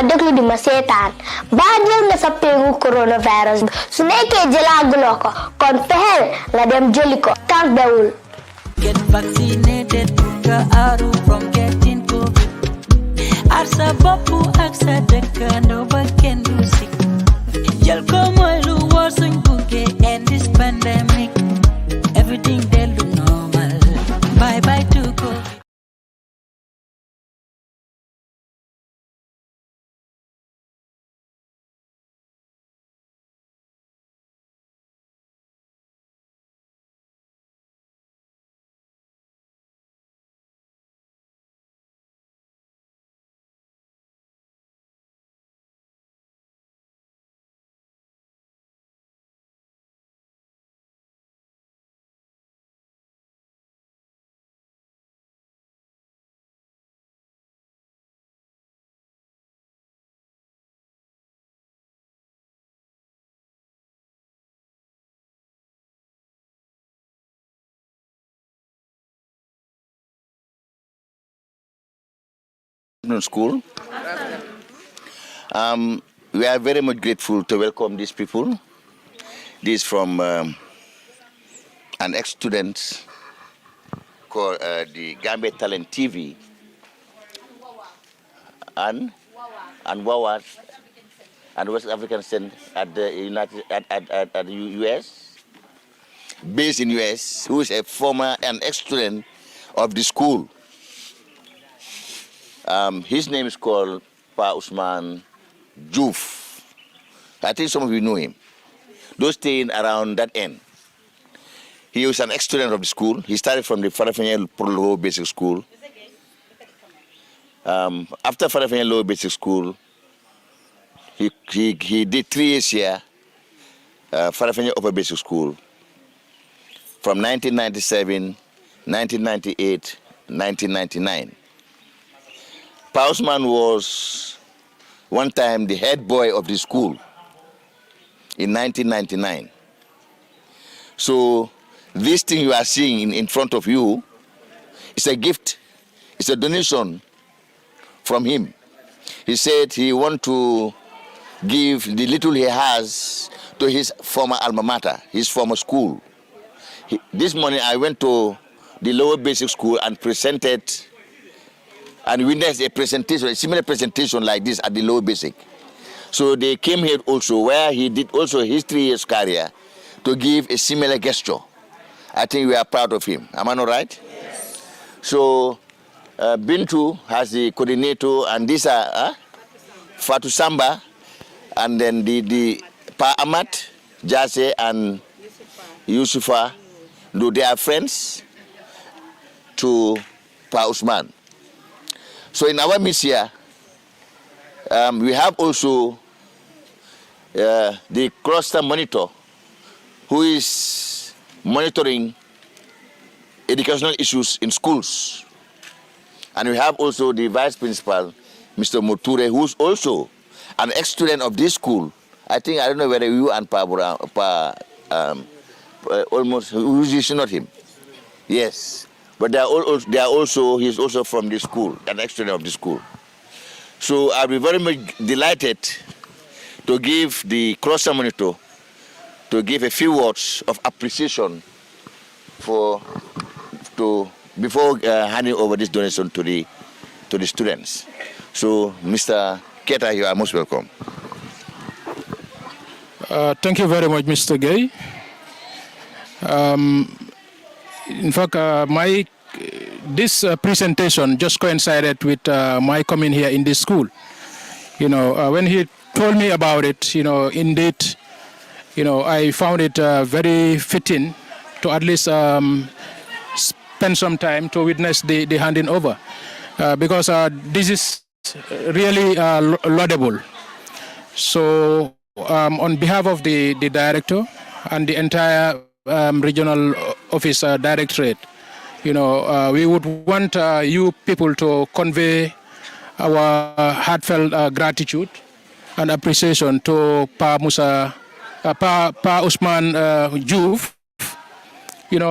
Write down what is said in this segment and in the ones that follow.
déglu di ma seetaan ba jël nga sa péngu coronavirus su nekkee jëlaaguloo ko kon fexeel nga dem jëli ko tant bewul. Get vaccinated to aaru from getting COVID. Aar sa bopp ak sa dëkkandoo ba kenn du sick. Jël ko mooy lu wóor suñ buggee end this pandemic. Everything they look normal. Bye bye to COVID. School. We are very much grateful to welcome these people. This is from an ex-student called the Gambia Talent TV and Wawa and West African Center at the at the US, based in US, who is a former and ex-student of the school. His name is called Ousman Joof. I think some of you know him. Those staying around that end. He was an ex-student of the school. He started from the Farafenni Low Basic School. After Farafenni Low Basic School, he did 3 years here, Farafenni Upper Basic School, from 1997, 1998, 1999. Ousman was one time the head boy of the school in 1999. So this thing you are seeing in front of you is a gift, it's a donation from him. He said he wants to give the little he has to his former alma mater, his former school. This morning I went to the lower basic school and presented and witnessed a presentation, a similar presentation like this at the lower basic. So they came here also where he did also his 3 years career to give a similar gesture. I think we are proud of him. Am I not right? Yes. So Bintu has the coordinator and these are Fatu Samba and then the Pa Amat, Jase and Yusufa. They are friends to Pa Ousman. So in our midst here, we have also the cluster monitor who is monitoring educational issues in schools. And we have also the vice principal, Mr. Moture, who's also an ex-student of this school. I don't know whether you and almost, you should not him. Yes. But he's also from the school, an ex-student of the school. So I'll be very much delighted to give the cluster monitor to give a few words of appreciation before handing over this donation to the students. So Mr. Keta, you are most welcome. Thank you very much, Mr. Gay. In fact, this presentation just coincided with my coming here in this school. When he told me about it, indeed, I found it very fitting to at least spend some time to witness the handing over, because this is really laudable. So, on behalf of the director and the entire regional office directorate, we would want you people to convey our heartfelt gratitude and appreciation to Pa Ousman Joof,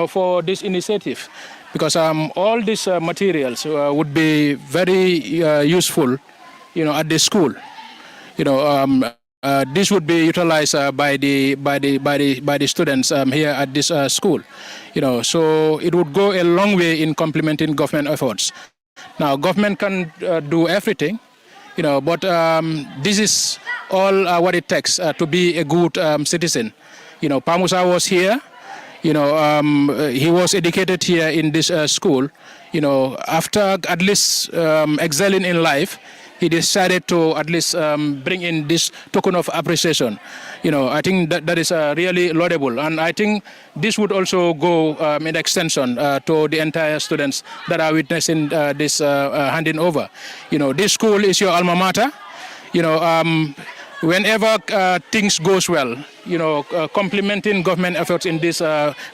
for this initiative, because all these materials would be very useful, at the school. This would be utilized by the students here at this school. So it would go a long way in complementing government efforts. Now, government can do everything, but this is all what it takes to be a good citizen. Pa Musa was here. He was educated here in this school. After at least excelling in life, he decided to at least bring in this token of appreciation. I think that is really laudable, and I think this would also go in extension to the entire students that are witnessing this handing over. This school is your alma mater. Whenever things goes well, complementing government efforts in this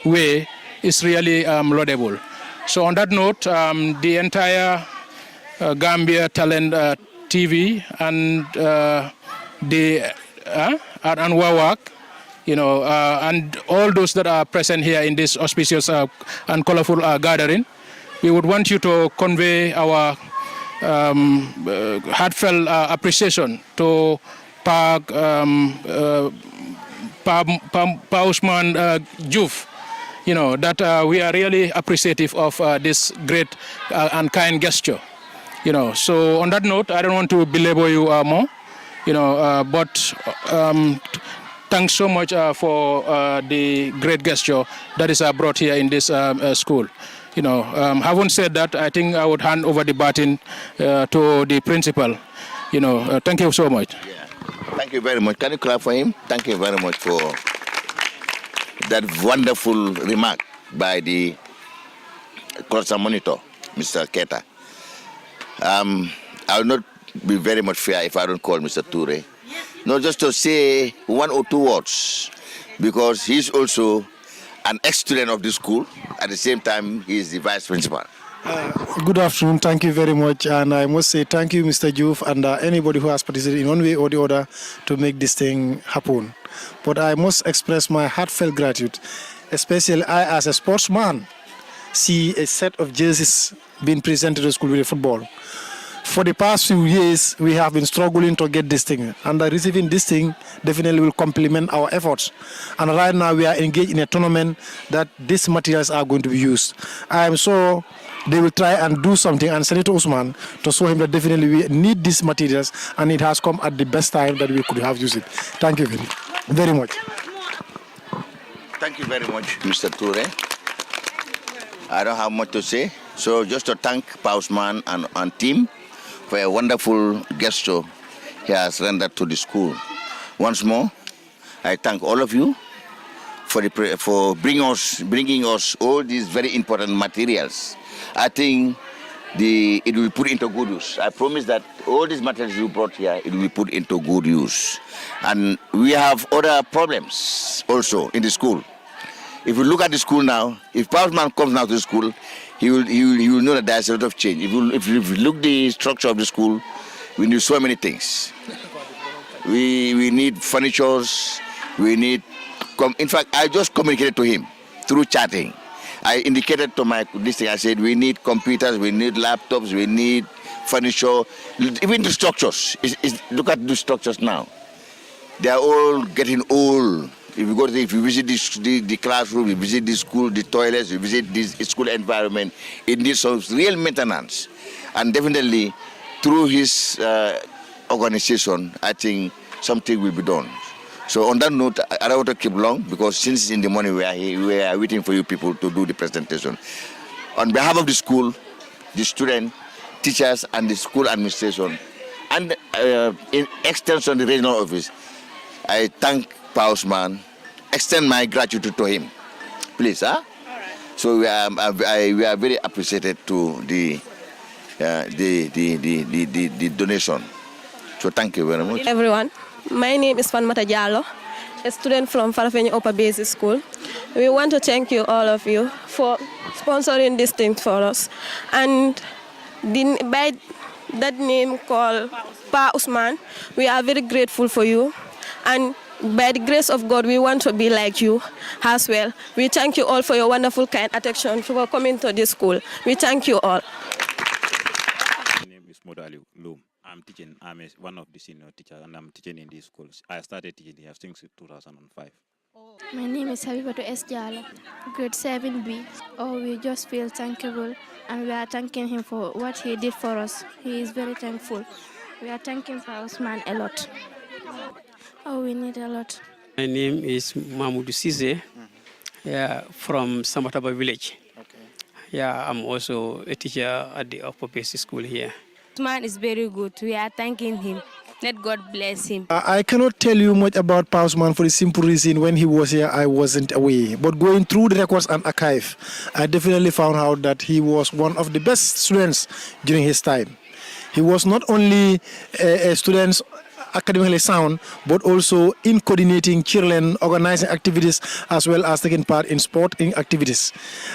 way is really laudable. So on that note, the entire Gambia Talent TV and and Wawak, and all those that are present here in this auspicious and colorful gathering, we would want you to convey our heartfelt appreciation to Pa Ousman Joof, that we are really appreciative of this great and kind gesture. So on that note, I don't want to belabor you more, but thanks so much for the great gesture that is brought here in this school. Having said that, I think I would hand over the baton to the principal. Thank you so much. Yeah. Thank you very much. Can you clap for him? Thank you very much for that wonderful remark by the cluster monitor, Mr. Keta. I will not be very much fair if I don't call Mr. Toure. Not just to say one or two words, because he's also an ex-student of the school. At the same time, he is the vice principal. Good afternoon. Thank you very much. And I must say thank you, Mr. Joof, and anybody who has participated in one way or the other to make this thing happen. But I must express my heartfelt gratitude, especially I, as a sportsman, see a set of jerseys being presented to the school with the football. For the past few years, we have been struggling to get this thing, and receiving this thing definitely will complement our efforts. And right now, we are engaged in a tournament that these materials are going to be used. I am sure they will try and do something, and Senator Ousman, to show him that definitely we need these materials, and it has come at the best time that we could have used it. Thank you very much. Thank you very much, Mr. Toure. I don't have much to say, so just to thank Pa Ousman and team for a wonderful gesture he has rendered to the school. Once more, I thank all of you for bringing us all these very important materials. I think it will be put into good use. I promise that all these materials you brought here, it will be put into good use. And we have other problems also in the school. If you look at the school now, if Pa Ousman comes now to the school, he will know that there's a lot of change. If you look at the structure of the school, we need so many things. We need furnitures, we need... In fact, I just communicated to him through chatting. I indicated to this thing, I said, we need computers, we need laptops, we need furniture, even the structures. Look at the structures now. They are all getting old. If you visit the classroom, you visit the school, the toilets, you visit this school environment, it needs some real maintenance. And definitely, through his organization, I think something will be done. So on that note, I don't want to keep long, because since in the morning we are here, we are waiting for you people to do the presentation. On behalf of the school, the students, teachers, and the school administration, and in extension the regional office, I thank Pa Ousman, extend my gratitude to him. Please, huh? All right. So we are very appreciated to the donation. So thank you very much. Everyone, my name is Fanmata Diallo, a student from Farafenni Upper Basic School. We want to thank you, all of you, for sponsoring this thing for us. And by that name called Pa Ousman, we are very grateful for you. And by the grace of God, we want to be like you as well. We thank you all for your wonderful kind attention for coming to this school. We thank you all. My name is Modali Loom. I'm teaching. One of the senior teachers, and I'm teaching in these schools. I started teaching here since 2005. My name is Habibatu S. Jala, grade 7B. Oh, we just feel thankful and we are thanking him for what he did for us. He is very thankful. We are thanking for Ousman a lot. Oh, we need a lot. My name is Mahmoud Sise, yeah, from Samataba village. Yeah, I'm also a teacher at the upper basic school here. Ousman is very good. We are thanking him. Let God bless him. I cannot tell you much about Pa Ousman for the simple reason when he was here, I wasn't away. But going through the records and archive, I definitely found out that he was one of the best students during his time. He was not only a student academically sound, but also in coordinating children, organizing activities, as well as taking part in sporting activities.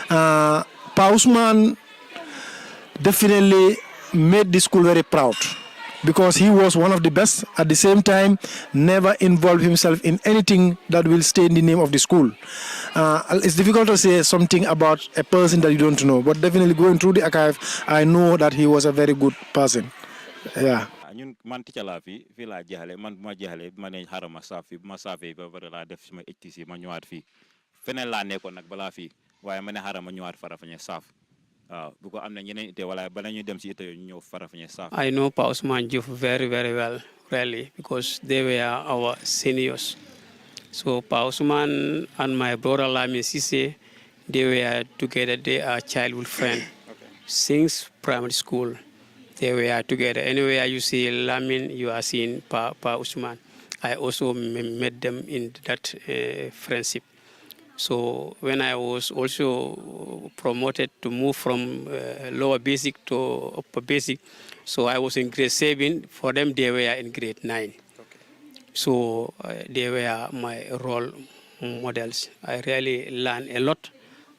Pa Ousman definitely made the school very proud, because he was one of the best. At the same time, never involved himself in anything that will stain the name of the school. It's difficult to say something about a person that you don't know, but definitely going through the archive, I know that he was a very good person. Yeah. ñun man teacher laa fi laa jeexale man bu ma jeexale ma ne xaaral ma saafee ba pare laa def suma HTC ma ñëwaat fii feneen laa nekkoon nag balaa fii waaye ma ne xaaral ma ñëwaat Farafenni saaf waaw bu ko am na ñeneen ite wala bala ñuy dem si ite ñu ñëw Farafenni saaf. I know Pa Ousman Joof very, very well, really, because they were our seniors. So Pa Ousman and my brother Lamin Sise, they were together. They are childhood friends since primary school. They were together. Anywhere you see Lamin, you are seeing Pa Ousman. I also met them in that friendship. So when I was also promoted to move from lower basic to upper basic, so I was in grade 7. For them, they were in grade 9. So they were my role models. I really learned a lot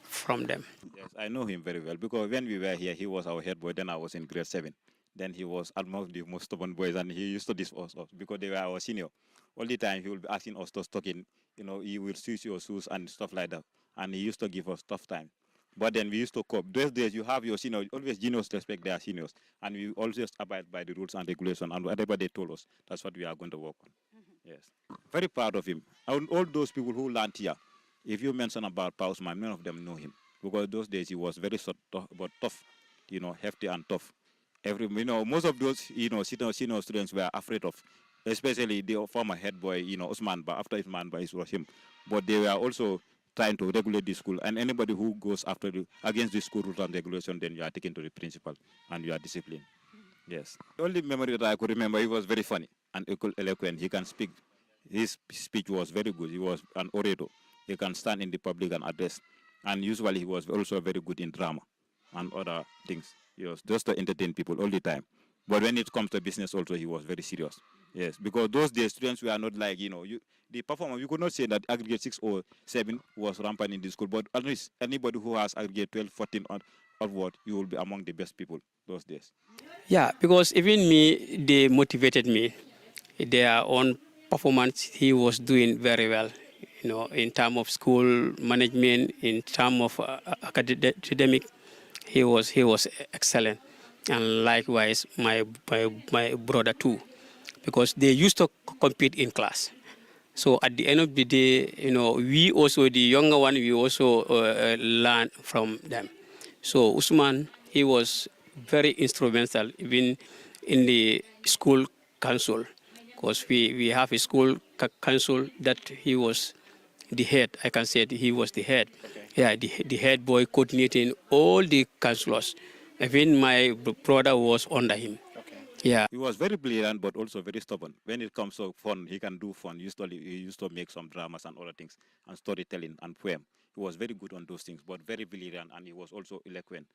from them. Yes, I know him very well because when we were here, he was our head boy. Then I was in grade 7. Then he was among the most stubborn boys, and he used to diss us because they were our senior. All the time he will be asking us to stock in, he will switch your shoes and stuff like that. And he used to give us tough time. But then we used to cope. Those days you have your seniors, always juniors respect their seniors. And we always abide by the rules and regulations. And whatever they told us, that's what we are going to work on. Yes. Very proud of him. And all those people who learned here, if you mention about Pa Ousman, none of them know him. Because those days he was very but tough, hefty and tough. Most of those, senior students were afraid of, especially the former head boy, Ousman, but after Ousman, it was him. But they were also trying to regulate the school, and anybody who goes against the school rules and regulation, then you are taken to the principal and you are disciplined. Yes. The only memory that I could remember, he was very funny and eloquent. He can speak. His speech was very good. He was an orator. He can stand in the public and address. And usually he was also very good in drama and other things. He was just to entertain people all the time. But when it comes to business also, he was very serious. Yes, because those days students were not like, the performance, you could not say that aggregate 6 or 7 was rampant in the school, but at least anybody who has aggregate 12, 14 onward, you will be among the best people those days. Yeah, because even me, they motivated me. Their own performance, he was doing very well, in terms of school management, in terms of academic, he was excellent. And likewise, my brother too, because they used to compete in class. So at the end of the day, we also, the younger one, we also learn from them. So Ousman, he was very instrumental even in the school council, because we have a school council that he was the head. I can say that he was the head. Okay. Yeah, the head boy coordinating all the councillors. Even my brother was under him. Okay. Yeah. He was very brilliant, but also very stubborn. When it comes to fun, he can do fun. He used to make some dramas and other things, and storytelling and poem. He was very good on those things, but very brilliant, and he was also eloquent.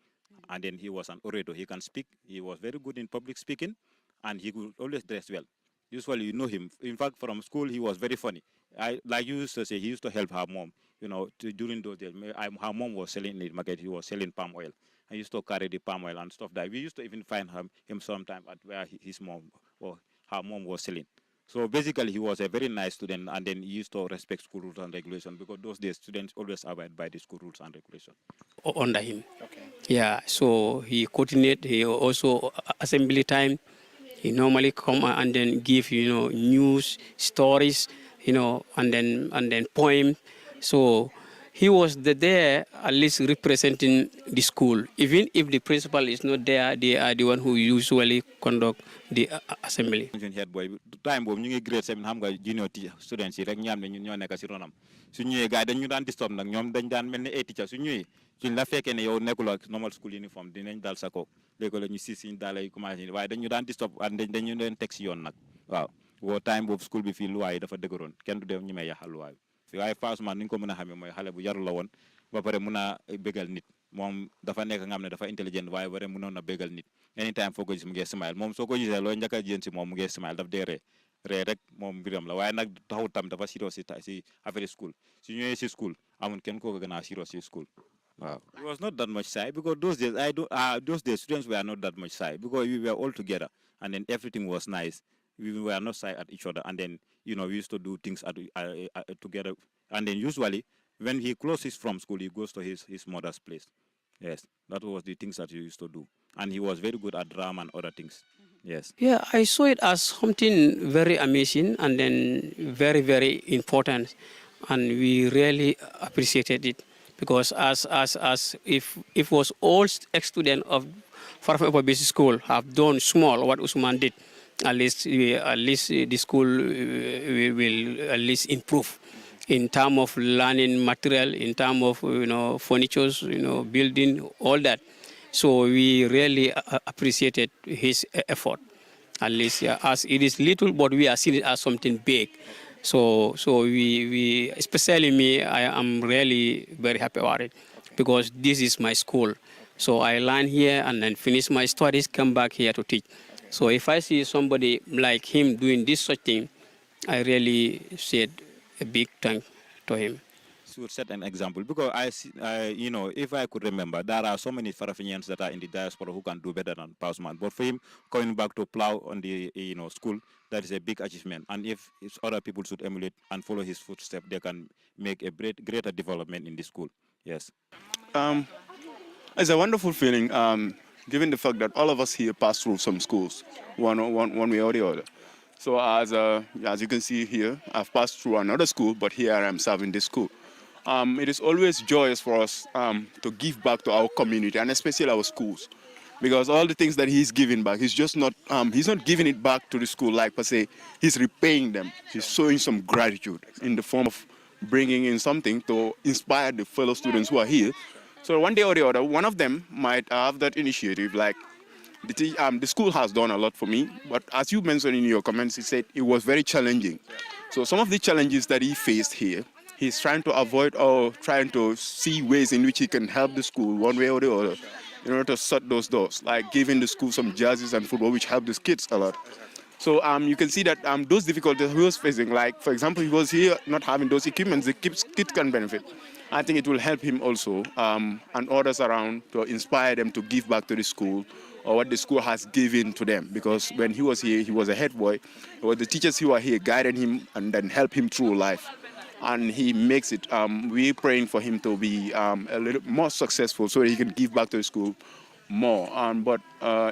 And then he was an orator. He can speak. He was very good in public speaking, and he could always dress well. Usually you know him. In fact, from school, he was very funny. Like you used to say, he used to help her mom, during those days. Her mom was selling in the market. He was selling palm oil. I used to carry the palm oil and stuff like that. We used to even find him sometime at where his mom or her mom was selling. So basically, he was a very nice student, and then he used to respect school rules and regulations, because those days students always abide by the school rules and regulations. Under him. Okay. Yeah, so he coordinated. He also assembly time. He normally come and then give, news, stories, and then poem. So he was there at least representing the school. Even if the principal is not there, they are the one who usually conduct the assembly. Head boy time boobu ñu ngi grade 7 xam nga junior students yi rek ñi am ne ñun ñoo nekk si ronam su ñëwee gars dañ ñu daan disturb nag ñoom dañ daan mel ni ay teacher su ñëwee suñ la fekkee ne yow nekkuloo normal school uniform dinañ dal sa kaw léegi la ñu si suñ daalay commencé waaye dañ ñu daan disturb dañu leen teg si yoon nag waaw woo time boobu school bi fii luwaay yi dafa dëgëroon kenn du dee ñu may yaxal luwaay bi waaye Ousman ni ñu ko mën a xamee mooy xale bu yaru la woon ba pare mun a bégal nit moom dafa nekk nga xam ne dafa intelligent waaye bare mënoon a bégal nit anytime foo ko gis mu ngi smile moom soo ko gisee looy njëkk a jën si moom mu ngi smile daf dee ree rek moom mbiram la waaye nag taxul tam dafa serious si affaire school su ñëwee si school amul kenn koo ko gën a serious si school waaw. It was not that much shy because those days students were not that much shy because we were all together and then everything was nice. We were not shy at each other and then we used to do things together and then usually when he closes from school he goes to his mother's place. Yes, that was the things that he used to do. And he was very good at drama and other things. Yes. Yeah, I saw it as something very amazing and then very, very important. And we really appreciated it because as if was all ex-students of Farafenni Basic School have done small what Ousman did, at least the school will at least improve in terms of learning material, in terms of furnitures, building, all that. So we really appreciated his effort. At least as it is little, but we are seeing it as something big. So we especially me, I am really very happy about it because this is my school. So I learn here and then finish my studies, come back here to teach. So if I see somebody like him doing this such thing, I really said a big thank to him. Should set an example because if I could remember, there are so many Farafennians that are in the diaspora who can do better than Ousman. But for him, coming back to plow on the school, that is a big achievement. And if other people should emulate and follow his footsteps, they can make a greater development in the school. Yes. It's a wonderful feeling, given the fact that all of us here pass through some schools, one way or the other. So as you can see here, I've passed through another school, but here I am serving this school. It is always joyous for us to give back to our community and especially our schools, because all the things that he's giving back, he's not giving it back to the school like per se. He's repaying them. He's showing some gratitude in the form of bringing in something to inspire the fellow students who are here. So one day or the other, one of them might have that initiative. Like the school has done a lot for me, but as you mentioned in your comments, he said it was very challenging. So some of the challenges that he faced here, he's trying to avoid or trying to see ways in which he can help the school one way or the other in order to shut those doors, like giving the school some jerseys and football, which help the kids a lot. So you can see that those difficulties he was facing, like, for example, he was here not having those equipments, the kids can benefit. I think it will help him also and others around to inspire them to give back to the school or what the school has given to them. Because when he was here, he was a head boy. It was the teachers who were here guiding him and then help him through life. And he makes it. We're praying for him to be a little more successful so that he can give back to the school more. But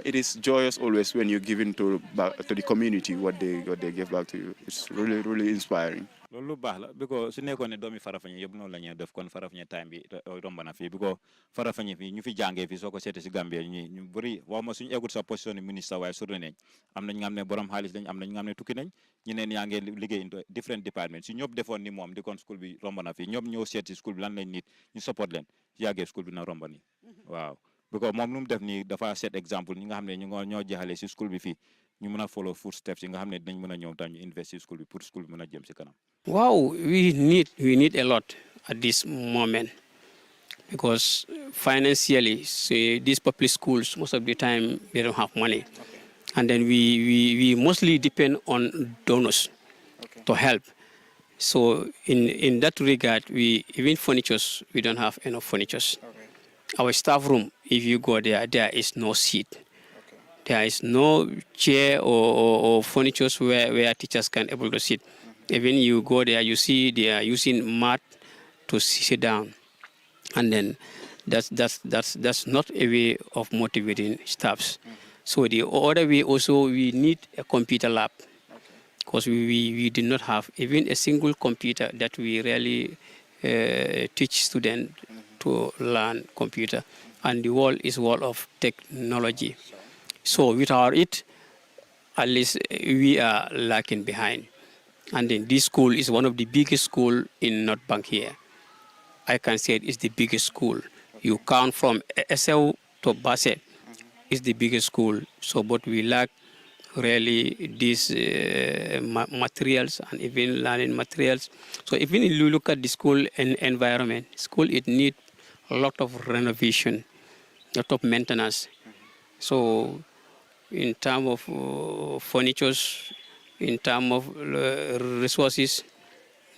it is joyous always when you're giving to the community what they give back to you. It's really, really inspiring. Loolu baax la because su nekkoon ne doomi Farafenni yëpp noonu la ñuy def kon Farafenni time bi romb na fii because Farafenni fii ñu fi jàngee fii soo ko seetee si Gambie ñu bëri wax ma suñu eggut sa position ni ministre waaye sori nañ am nañ nga xam ne borom xaalis lañ am nañ nga xam ne tukki nañ ñeneen yaa ngi liggéey in different departments si ñëpp defoon ni moom di kon school bi romb na fii ñëpp ñoo seet si school bi lan lañ nit ñu support leen yàggee school bi na romb ni waaw because moom lu mu def nii dafa set exemple ñi nga xam ne ñoo jeexalee si school bi fii ñu mën a follow footsteps yi nga xam ne dinañ mën a ñëw tam ñu invest si school bi pour school bi mën a jëm si kanam. Wow, we need a lot at this moment because financially, these public schools most of the time they don't have money, and then we mostly depend on donors to help. So in that regard, even furnitures we don't have enough furnitures. Our staff room, if you go there is no seat. There is no chair or furniture where teachers can able to sit. Even you go there, you see they are using mat to sit down, and then that's not a way of motivating staffs. So the other way also, we need a computer lab because we did not have even a single computer that we really teach students to learn computer. And the world is world of technology. So without it, at least we are lacking behind. And then this school is one of the biggest school in North Bank here. I can say it is the biggest school. You count from SL to Bassett, is the biggest school. So, but we lack really these materials and even learning materials. So, even if you look at the school environment, school it need a lot of renovation, a lot of maintenance. So, in terms of furnitures, in terms of resources,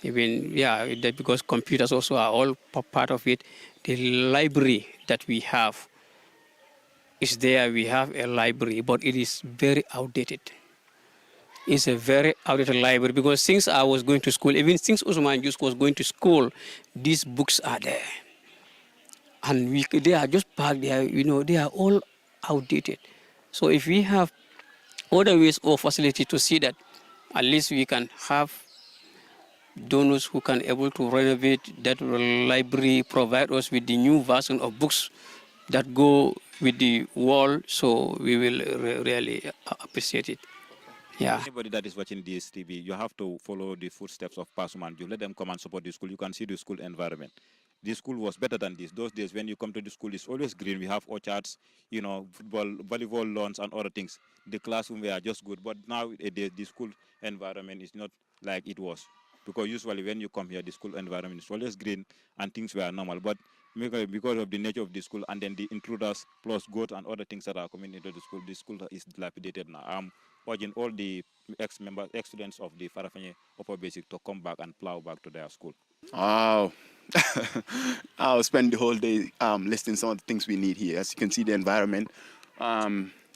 even that because computers also are all part of it. The library that we have is there. We have a library, but it is very outdated. It's a very outdated library because since I was going to school, even since Ousman Joof was going to school, these books are there, and they are just parked there. They are all outdated. So if we have other ways or facility to see that, at least we can have donors who can able to renovate that library, provide us with the new version of books that go with the wall, so we will really appreciate it. Yeah. Anybody that is watching this TV, you have to follow the footsteps of Ousman Joof. Let them come and support the school. You can see the school environment. The school was better than this. Those days when you come to the school, it's always green. We have orchards, football, volleyball lawns and other things. The classroom were just good. But now the school environment is not like it was. Because usually when you come here, the school environment is always green and things were normal. But because of the nature of the school and then the intruders plus goats and other things that are coming into the school is dilapidated now. I'm urging all the ex-students of the Farafenni Upper Basic to come back and plow back to their school. Wow. I'll spend the whole day listing some of the things we need here. As you can see, the environment,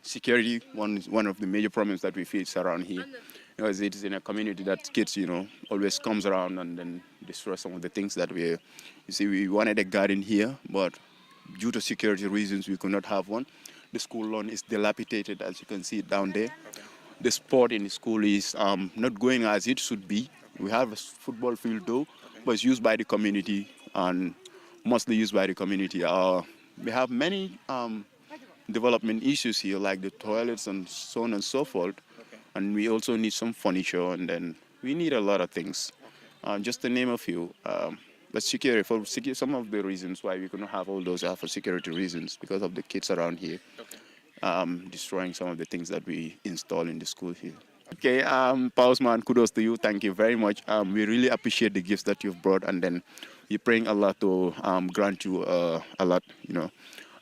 security, one of the major problems that we face around here. Because it is in a community that kids, always comes around and then destroy some of the things that you see, we wanted a garden here, but due to security reasons, we could not have one. The school lawn is dilapidated, as you can see down there. The sport in the school is not going as it should be. We have a football field though, but it's used by the community and mostly used by the community. We have many development issues here, like the toilets and so on and so forth. And we also need some furniture, and then we need a lot of things. Just to name a few. But security, some of the reasons why we couldn't have all those are for security reasons, because of the kids around here destroying some of the things that we install in the school here. Okay, Ousman, kudos to you. Thank you very much. We really appreciate the gifts that you've brought, and then we're praying Allah to grant you a lot,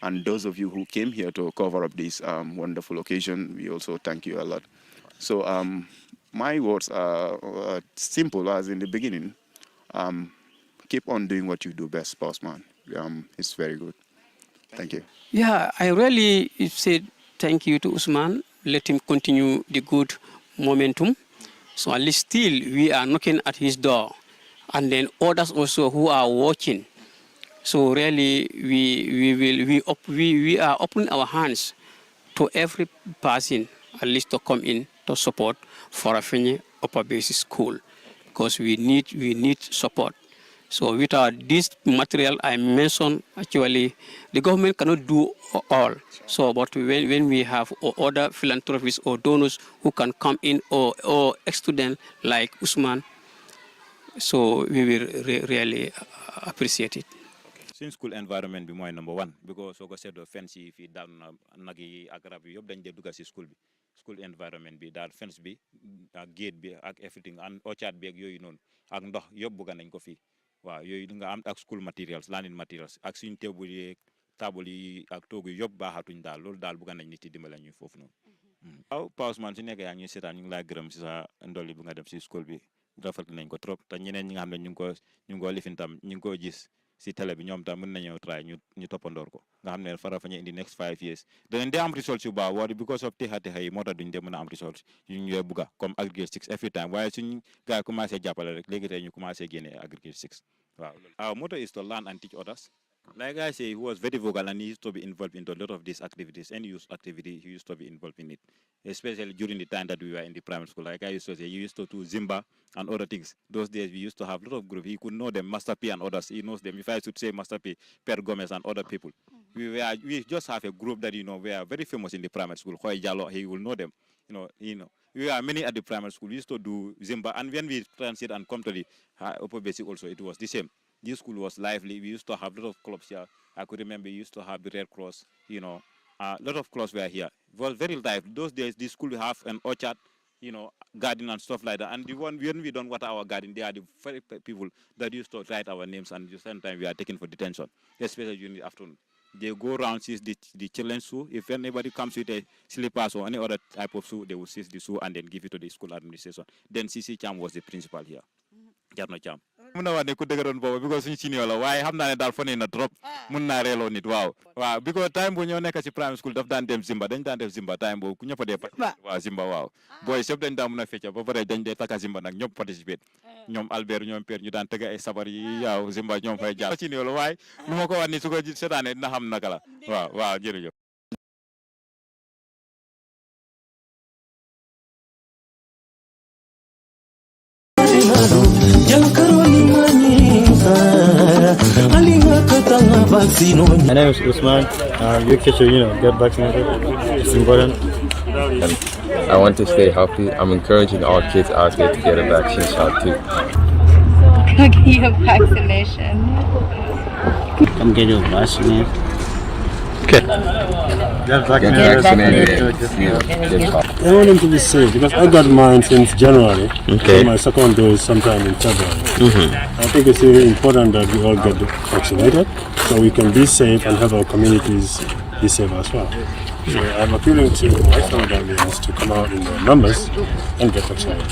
And those of you who came here to cover up this wonderful occasion, we also thank you a lot. So my words are simple as in the beginning. Keep on doing what you do best, Ousman. It's very good. Thank you. Yeah, I really said thank you to Ousman. Let him continue the good momentum. So at least still we are knocking at his door. And then others also who are watching. So really we are opening our hands to every person at least to come in to support Farafenni Upper Basic School, because we need support. So without this material I mentioned, actually the government cannot do all. So but when we have other philanthropists or donors who can come in, or ex-students like Ousman, so we will really appreciate it. Since school environment be my number one, because so said the fence if you down nagi agrab yob dañ dé dugal ci school environment bi daal fence bi ak gate bi ak everything and orchard bi ak yoyu non ak ndox yob buga nañ ko fi waaw yoyu nga am ak school materials learning materials ak suñ table yi ak togu yob baaxatuñ daal lool daal buga nañ nit yi dimbal ñu fofu non waaw Ousman ci nekk yaa ngi sétan ñu ngi la gërëm ci sa ndoli bu nga def ci school bi rafet nañ ko trop te ñeneen ñi nga xam ne ñu ngi ko lifin tam ñu ngi ko gis si télé bi ñoom tam mën nañoo try ñu toppandoor ko nga xam ne Farafenni in the next 5 years danañ dee am results yu baax waaye because of texa yi moo tax duñ dee mën a am results yu ñu bugga comme aggregate 6 every time waaye suñ gars yi commencé jàppale rek léegi tey ñu commencé génne aggregate 6 waaw motto is to learn and teach others Like I say, he was very vocal and he used to be involved in a lot of these activities. Any youth activity, he used to be involved in it, especially during the time that we were in the primary school. Like I used to say, he used to do Zimba and other things. Those days, we used to have a lot of groups. He could know them, Master P and others. He knows them. If I should say Master P, Per Gomez and other people. We just have a group that, we are very famous in the primary school. He will know them. We are many at the primary school. We used to do Zimba. And when we transit and come to the upper basic also, it was the same. This school was lively. We used to have a lot of clubs here. I could remember we used to have the Red Cross, a lot of clubs were here. It was very lively. Those days, this school have an orchard, garden and stuff like that. And when we don't water our garden, they are the very people that used to write our names, and at the same time we are taken for detention, especially during the afternoon. They go around, seize the children's shoe. If anybody comes with a slippers or any other type of shoe, they will seize the shoe and then give it to the school administration. Then CC Cham was the principal here. Jarno Cham. Because senior why have not done in a drop munna on it. Wow. Because time when you're next primary school have done them Zimba, then done them Zimba time kunya for the Zimba wow. Boys have done down feature, but then they take a Zimba and you participate. Nyom Albert Nyom Per, you don't take a Sabari Zimba Nyom Faja. Senior why? Moko and Nisugo Sedan and Naham Nakala. Wow, Jerry. My name is Ousman. You should, get vaccinated. It's important. And I want to stay healthy. I'm encouraging all kids out there to get a vaccine shot too. Get your vaccination. Come get your vaccination. Okay. Get vaccinated. I want them to be safe because I got mine since January. Okay. My second dose sometime in February. I think it's really important that we all get vaccinated so we can be safe and have our communities be safe as well. So I'm appealing to my fellow Gambians to come out in their numbers and get vaccinated.